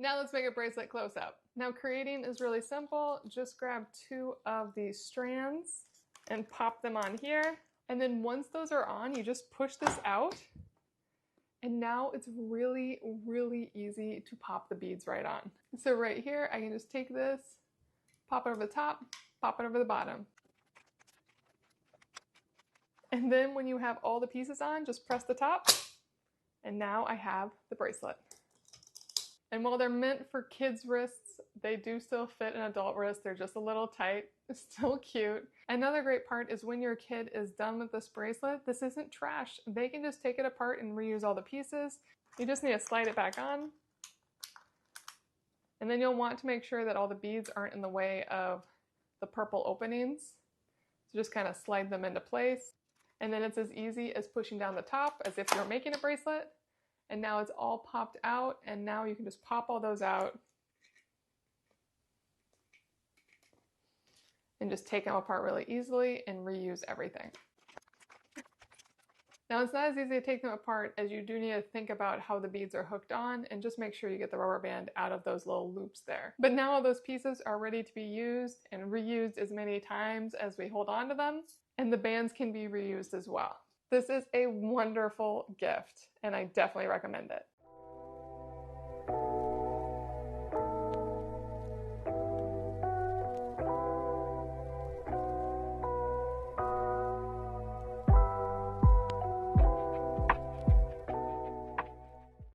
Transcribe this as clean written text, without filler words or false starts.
Now let's make a bracelet close up. Now creating is really simple. Just grab 2 of these strands and pop them on here. And then once those are on, you just push this out. And now it's really, really easy to pop the beads right on. So right here, I can just take this, pop it over the top, pop it over the bottom. And then when you have all the pieces on, just press the top. And now I have the bracelet. And while they're meant for kids' wrists, they do still fit an adult wrist. They're just a little tight. It's still cute. Another great part is when your kid is done with this bracelet, this isn't trash. They can just take it apart and reuse all the pieces. You just need to slide it back on. And then you'll want to make sure that all the beads aren't in the way of the purple openings. So just kind of slide them into place. And then it's as easy as pushing down the top as if you're making a bracelet. And now it's all popped out, and now you can just pop all those out and just take them apart really easily and reuse everything. Now it's not as easy to take them apart as you do need to think about how the beads are hooked on, and just make sure you get the rubber band out of those little loops there. But now all those pieces are ready to be used and reused as many times as we hold on to them, and the bands can be reused as well. This is a wonderful gift, and I definitely recommend it.